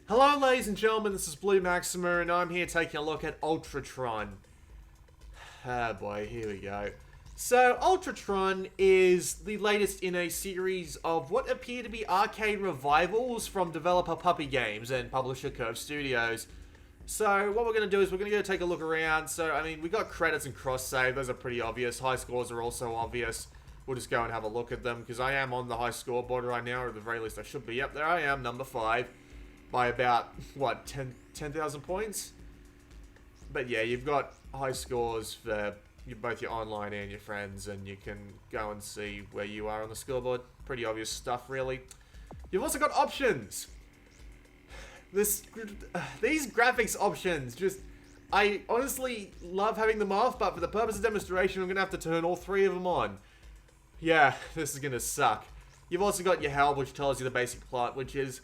Hello ladies and gentlemen, this is Blue Maxima and I'm here taking a look at Ultratron. Ah boy, here we go. So, Ultratron is the latest in a series of what appear to be arcade revivals from developer Puppy Games and publisher Curve Studios. So, what we're going to do is we're going to go take a look around. So, I mean, we got credits and cross-save, those are pretty obvious. High scores are also obvious. We'll just go and have a look at them, because I am on the high scoreboard right now, or at the very least I should be. Yep, there I am, number 5. By about, what, 10,000 points? But yeah, you've got high scores for both your online and your friends, and you can go and see where you are on the scoreboard. Pretty obvious stuff, really. You've also got options. These graphics options, I honestly love having them off, but for the purpose of demonstration, I'm going to have to turn all 3 of them on. Yeah, this is going to suck. You've also got your help, which tells you the basic plot, which is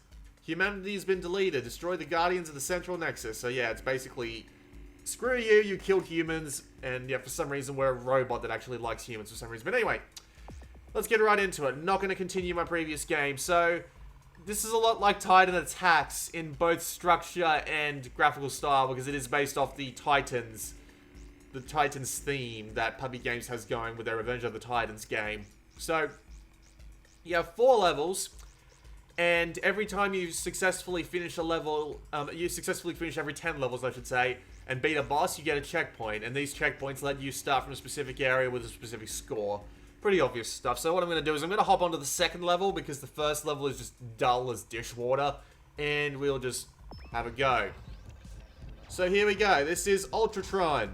humanity's been deleted. Destroy the Guardians of the Central Nexus. So yeah, it's basically, screw you, you killed humans, and yeah, for some reason we're a robot that actually likes humans for some reason. But anyway, let's get right into it. Not going to continue my previous game. So, this is a lot like Titan Attacks in both structure and graphical style, because it is based off the Titans theme that Puppy Games has going with their Revenge of the Titans game. So, you have 4 levels, and every time you successfully finish a level, you successfully finish every 10 levels, I should say, and beat a boss, you get a checkpoint, and these checkpoints let you start from a specific area with a specific score. Pretty obvious stuff. So what I'm going to do is I'm going to hop onto the second level, because the first level is just dull as dishwater, and we'll just have a go. So here we go. This is Ultratron.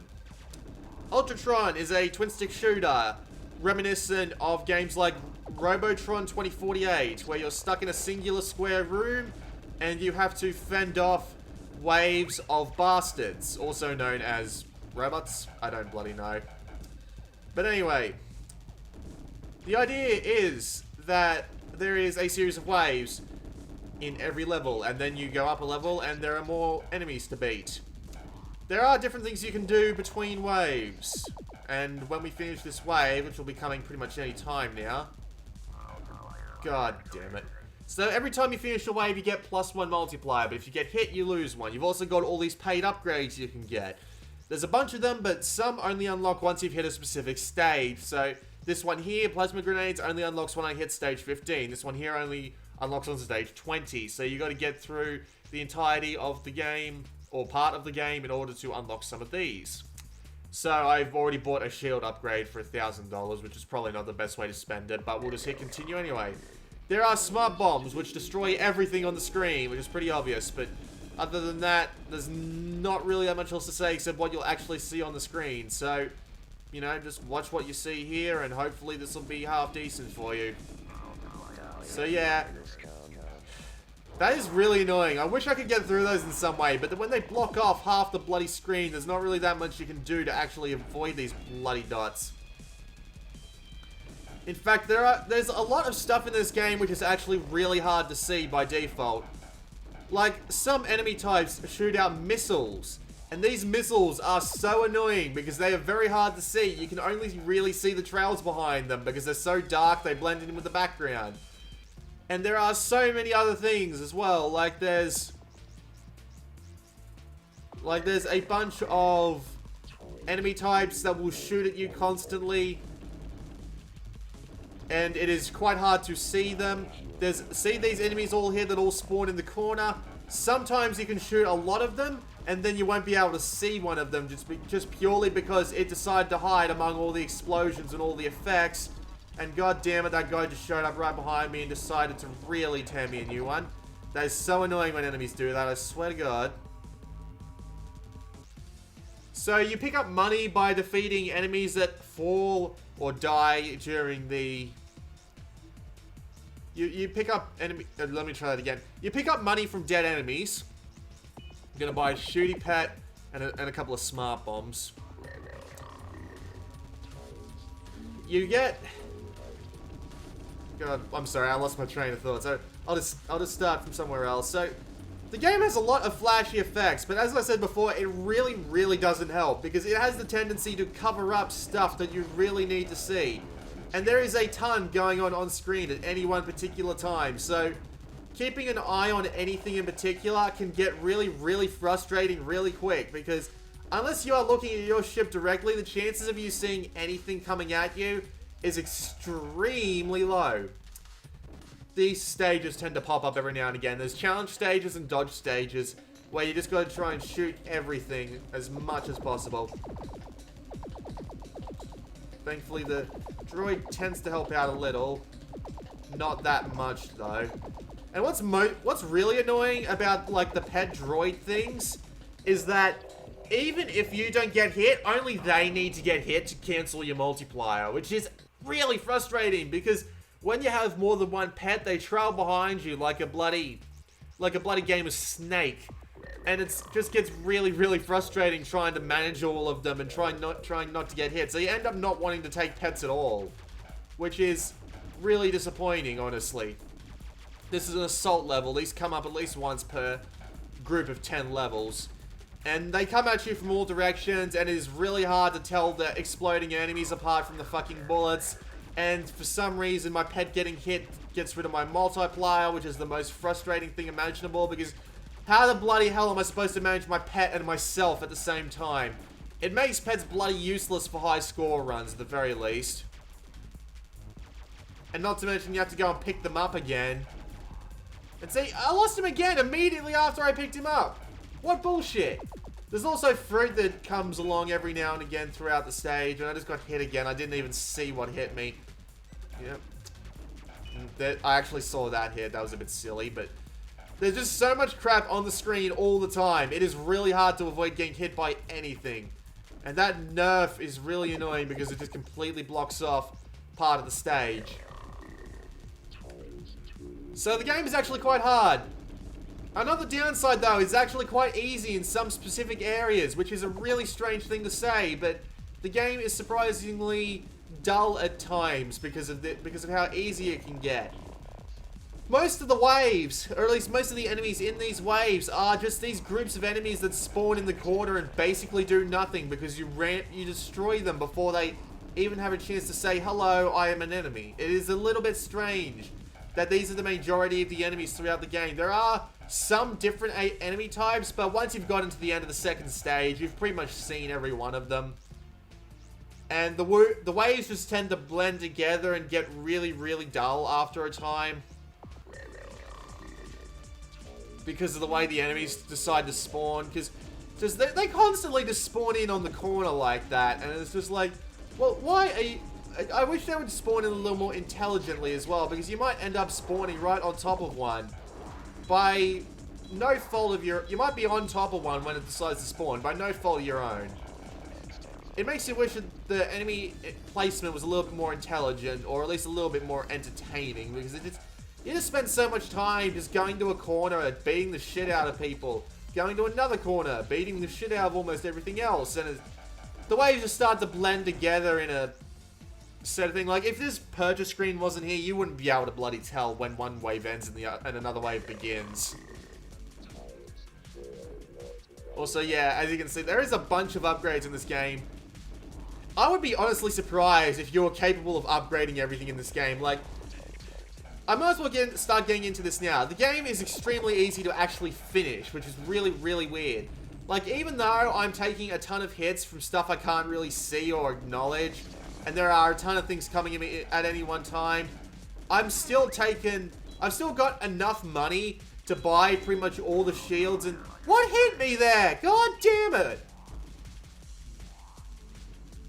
Ultratron is a twin-stick shooter, reminiscent of games like Robotron 2048, where you're stuck in a singular square room, and you have to fend off waves of bastards, also known as robots. I don't bloody know. But anyway, the idea is that there is a series of waves in every level, and then you go up a level, and there are more enemies to beat. There are different things you can do between waves, and when we finish this wave, which will be coming pretty much any time now. God damn it. So every time you finish a wave, you get +1 multiplier, but if you get hit, you lose 1. You've also got all these paid upgrades you can get. There's a bunch of them, but some only unlock once you've hit a specific stage. So this one here, Plasma Grenades, only unlocks when I hit stage 15. This one here only unlocks on stage 20. So you got to get through the entirety of the game, or part of the game, in order to unlock some of these. So I've already bought a shield upgrade for $1,000, which is probably not the best way to spend it, but we'll just hit continue anyway. There are smart bombs, which destroy everything on the screen, which is pretty obvious, but other than that, there's not really that much else to say except what you'll actually see on the screen. So, you know, just watch what you see here, and hopefully this will be half decent for you. So yeah, that is really annoying. I wish I could get through those in some way, but when they block off half the bloody screen, there's not really that much you can do to actually avoid these bloody dots. In fact, there's a lot of stuff in this game which is actually really hard to see by default. Like, some enemy types shoot out missiles, and these missiles are so annoying because they are very hard to see. You can only really see the trails behind them because they're so dark they blend in with the background. And there are so many other things as well, like there's a bunch of enemy types that will shoot at you constantly, and it is quite hard to see them. See these enemies all here that all spawn in the corner? Sometimes you can shoot a lot of them, and then you won't be able to see one of them just purely because it decided to hide among all the explosions and all the effects. And god damn it, that guy just showed up right behind me and decided to really tear me a new one. That is so annoying when enemies do that, I swear to god. So you pick up money by defeating enemies that fall or die during the... You pick up enemy... let me try that again. You pick up money from dead enemies. I'm gonna buy a shooty pet and a couple of smart bombs. You get... God, I'm sorry, I lost my train of thought. So I'll just start from somewhere else. So the game has a lot of flashy effects, but as I said before, it really doesn't help because it has the tendency to cover up stuff that you really need to see. And there is a ton going on screen at any one particular time. So keeping an eye on anything in particular can get really, really frustrating really quick, because unless you are looking at your ship directly, the chances of you seeing anything coming at you is extremely low. These stages tend to pop up every now and again. There's challenge stages and dodge stages where you just gotta try and shoot everything as much as possible. Thankfully, the droid tends to help out a little. Not that much, though. And what's really annoying about, like, the pet droid things is that even if you don't get hit, only they need to get hit to cancel your multiplier, which is really frustrating, because when you have more than one pet, they trail behind you like a bloody game of Snake. And it just gets really, really frustrating trying to manage all of them and trying not to get hit. So you end up not wanting to take pets at all, which is really disappointing, honestly. This is an assault level. These come up at least once per group of 10 levels. And they come at you from all directions, and it is really hard to tell the exploding enemies apart from the fucking bullets. And for some reason, my pet getting hit gets rid of my multiplier, which is the most frustrating thing imaginable, because how the bloody hell am I supposed to manage my pet and myself at the same time? It makes pets bloody useless for high score runs, at the very least. And not to mention, you have to go and pick them up again. And see, I lost him again immediately after I picked him up. What bullshit? There's also fruit that comes along every now and again throughout the stage, and I just got hit again. I didn't even see what hit me. Yep. I actually saw that hit. That was a bit silly, but there's just so much crap on the screen all the time. It is really hard to avoid getting hit by anything. And that nerf is really annoying because it just completely blocks off part of the stage. So the game is actually quite hard. Another downside, though, is actually quite easy in some specific areas, which is a really strange thing to say, but the game is surprisingly dull at times because of how easy it can get. Most of the waves, or at least most of the enemies in these waves, are just these groups of enemies that spawn in the corner and basically do nothing because you destroy them before they even have a chance to say, hello, I am an enemy. It is a little bit strange that these are the majority of the enemies throughout the game. There are some different enemy types, but once you've gotten to the end of the second stage, you've pretty much seen every one of them. And the waves just tend to blend together and get really, really dull after a time, because of the way the enemies decide to spawn, because they constantly just spawn in on the corner like that, and it's just like, well, why are you... I wish they would spawn in a little more intelligently as well, because you might end up spawning right on top of one by no fault of your... You might be on top of one when it decides to spawn, by no fault of your own. It makes you wish that the enemy placement was a little bit more intelligent, or at least a little bit more entertaining, because you just spend so much time just going to a corner, beating the shit out of people, going to another corner, beating the shit out of almost everything else, and the waves just start to blend together in a sort of thing. Like, if this purchase screen wasn't here, you wouldn't be able to bloody tell when one wave ends and another wave begins. Also, yeah, as you can see, there is a bunch of upgrades in this game. I would be honestly surprised if you're capable of upgrading everything in this game. Like, I might as well start getting into this now. The game is extremely easy to actually finish, which is really, really weird. Like, even though I'm taking a ton of hits from stuff I can't really see or acknowledge, and there are a ton of things coming at me at any one time, I've still got enough money to buy pretty much all the shields, and what hit me there? God damn it!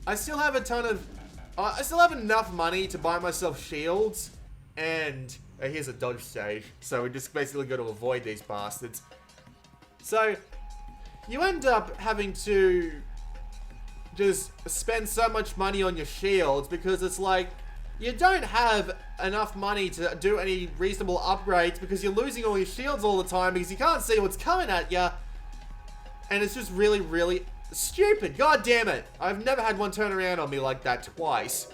I still have enough money to buy myself shields, and here's a dodge stage, so we just basically got to avoid these bastards. So, you end up having to just spend so much money on your shields because it's like, you don't have enough money to do any reasonable upgrades because you're losing all your shields all the time because you can't see what's coming at you. And it's just really, really stupid. God damn it. I've never had one turn around on me like that twice.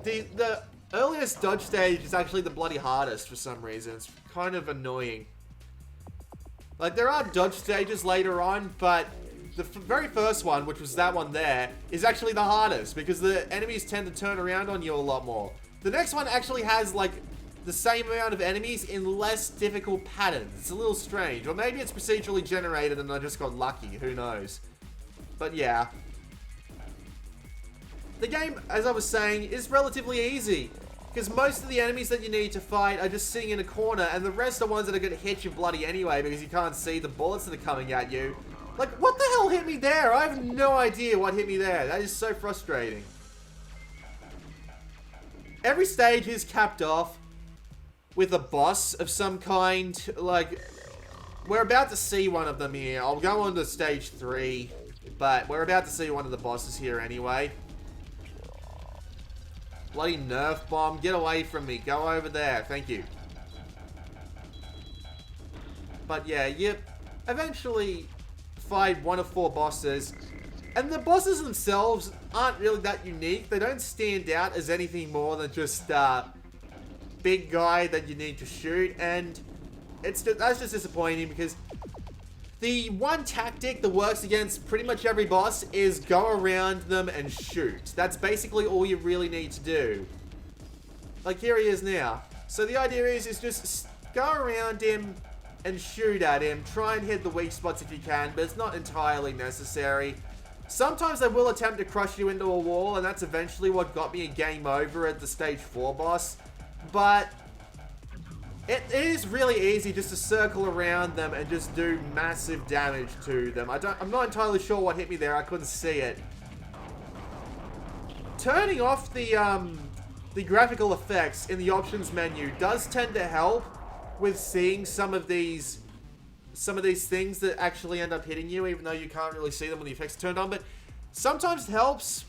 The earliest dodge stage is actually the bloody hardest for some reason. It's kind of annoying. Like, there are dodge stages later on, but the very first one, which was that one there, is actually the hardest because the enemies tend to turn around on you a lot more. The next one actually has, like, the same amount of enemies in less difficult patterns. It's a little strange. Or maybe it's procedurally generated and I just got lucky. Who knows? But yeah. The game, as I was saying, is relatively easy. Because most of the enemies that you need to fight are just sitting in a corner, and the rest are ones that are going to hit you bloody anyway because you can't see the bullets that are coming at you. Like, what the hell hit me there? I have no idea what hit me there. That is so frustrating. Every stage is capped off with a boss of some kind. Like, we're about to see one of them here. I'll go on to stage 3, but we're about to see one of the bosses here anyway. Bloody Nerf bomb. Get away from me. Go over there. Thank you. But yeah, you eventually fight one of 4 bosses. And the bosses themselves aren't really that unique. They don't stand out as anything more than just big guy that you need to shoot. And that's just disappointing because the one tactic that works against pretty much every boss is go around them and shoot. That's basically all you really need to do. Like here he is now. So the idea is just go around him and shoot at him. Try and hit the weak spots if you can, but it's not entirely necessary. Sometimes they will attempt to crush you into a wall, and that's eventually what got me a game over at the stage 4 boss. But it is really easy just to circle around them and just do massive damage to them. I'm not entirely sure what hit me there. I couldn't see it. Turning off the graphical effects in the options menu does tend to help with seeing some of these things that actually end up hitting you, even though you can't really see them when the effects are turned on. But sometimes it helps.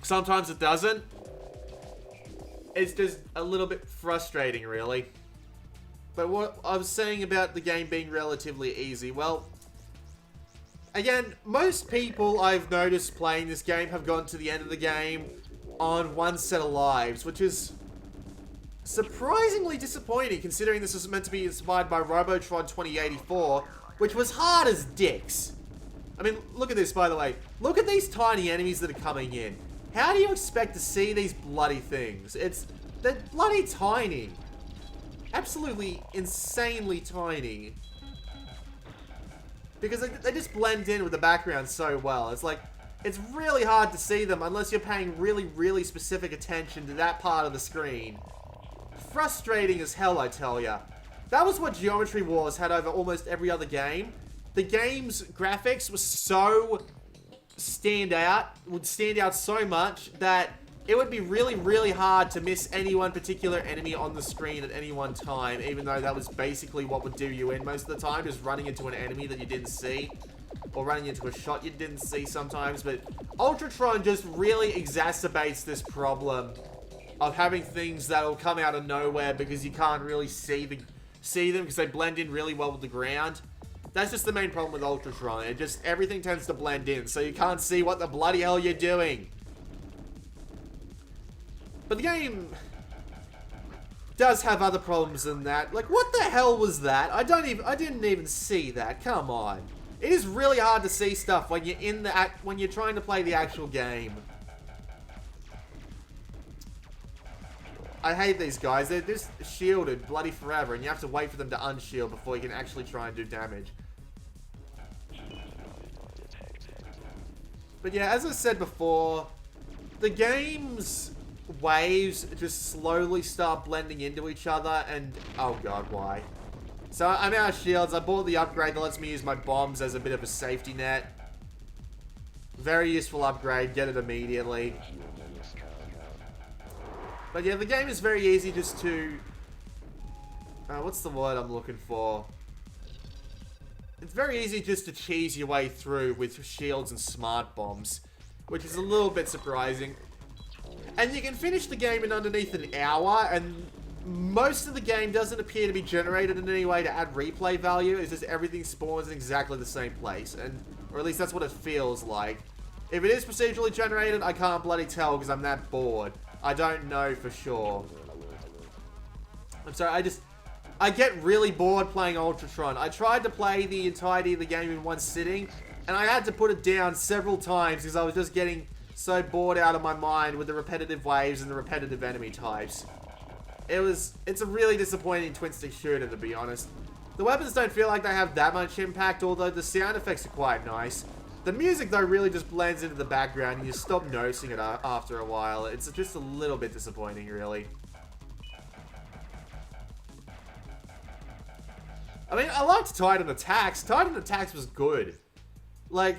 Sometimes it doesn't. It's just a little bit frustrating, really. But what I was saying about the game being relatively easy, well, again, most people I've noticed playing this game have gotten to the end of the game on one set of lives, which is surprisingly disappointing considering this was meant to be inspired by Robotron 2084, which was hard as dicks. I mean, look at this, by the way. Look at these tiny enemies that are coming in. How do you expect to see these bloody things? They're bloody tiny. Absolutely insanely tiny. Because they just blend in with the background so well. It's like, it's really hard to see them unless you're paying really, really specific attention to that part of the screen. Frustrating as hell, I tell ya. That was what Geometry Wars had over almost every other game. The game's graphics was so would stand out so much that it would be really, really hard to miss any one particular enemy on the screen at any one time, even though that was basically what would do you in most of the time, just running into an enemy that you didn't see, or running into a shot you didn't see sometimes. But Ultratron just really exacerbates this problem of having things that'll come out of nowhere because you can't really see them because they blend in really well with the ground. That's just the main problem with Ultratron. It just, everything tends to blend in, so you can't see what the bloody hell you're doing. But the game does have other problems than that. Like, what the hell was that? I didn't even see that. Come on. It is really hard to see stuff when you're when you're trying to play the actual game. I hate these guys. They're just shielded bloody forever, and you have to wait for them to unshield before you can actually try and do damage. But yeah, as I said before, the game's waves just slowly start blending into each other, and oh god, why? So I'm out of shields. I bought the upgrade that lets me use my bombs as a bit of a safety net. Very useful upgrade. Get it immediately. But yeah, the game is very easy just to... what's the word I'm looking for? It's very easy just to cheese your way through with shields and smart bombs, which is a little bit surprising. And you can finish the game in underneath an hour, and most of the game doesn't appear to be generated in any way to add replay value. It's just everything spawns in exactly the same place, or at least that's what it feels like. If it is procedurally generated, I can't bloody tell because I'm that bored. I don't know for sure. I'm sorry, I get really bored playing Ultratron. I tried to play the entirety of the game in one sitting, and I had to put it down several times because I was just getting so bored out of my mind with the repetitive waves and the repetitive enemy types. It's a really disappointing twin-stick shooter, to be honest. The weapons don't feel like they have that much impact, although the sound effects are quite nice. The music, though, really just blends into the background, and you stop noticing it after a while. It's just a little bit disappointing, really. I mean, I liked Titan Attacks. Titan Attacks was good. Like,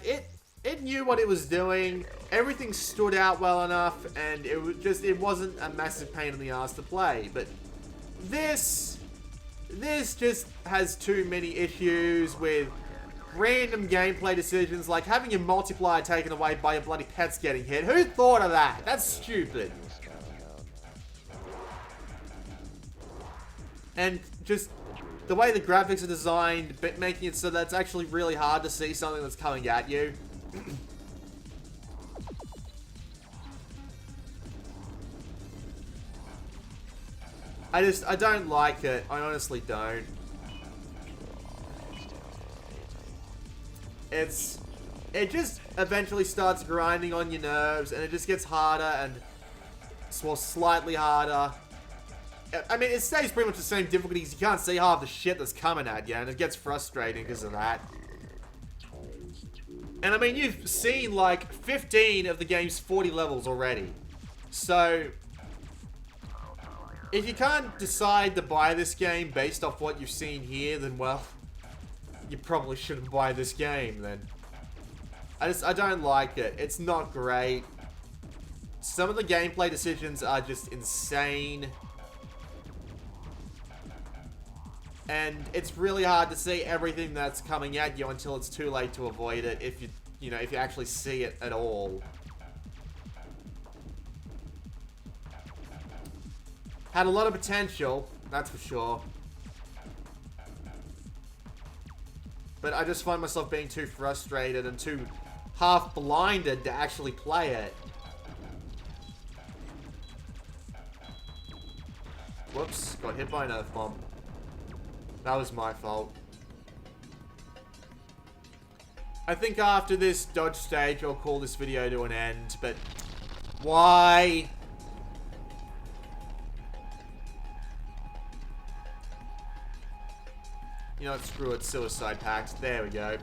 it knew what it was doing. Everything stood out well enough, and it wasn't a massive pain in the ass to play. But this just has too many issues with random gameplay decisions, like having your multiplier taken away by your bloody pets getting hit. Who thought of that? That's stupid. And just the way the graphics are designed, but making it so that it's actually really hard to see something that's coming at you. I don't like it. I honestly don't. It just eventually starts grinding on your nerves, and it just gets harder and, well, slightly harder. I mean, it stays pretty much the same difficulties. You can't see half the shit that's coming at you, and it gets frustrating because of that. And I mean, you've seen like 15 of the game's 40 levels already. So, if you can't decide to buy this game based off what you've seen here, then, well, you probably shouldn't buy this game, then. I don't like it. It's not great. Some of the gameplay decisions are just insane. And it's really hard to see everything that's coming at you until it's too late to avoid it, if you actually see it at all. Had a lot of potential, that's for sure. But I just find myself being too frustrated and too half-blinded to actually play it. Whoops, got hit by an earth bomb. That was my fault. I think after this dodge stage, I'll call this video to an end, but why? You know what, screw it, suicide pact. There we go.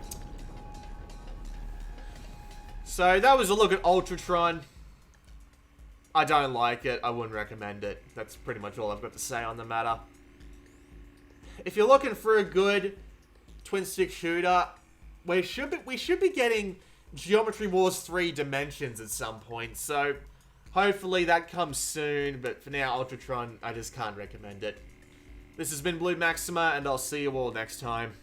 So, that was a look at Ultratron. I don't like it. I wouldn't recommend it. That's pretty much all I've got to say on the matter. If you're looking for a good twin-stick shooter, we should be getting Geometry Wars 3 Dimensions at some point. So, hopefully that comes soon. But for now, Ultratron, I just can't recommend it. This has been Blue Maxima, and I'll see you all next time.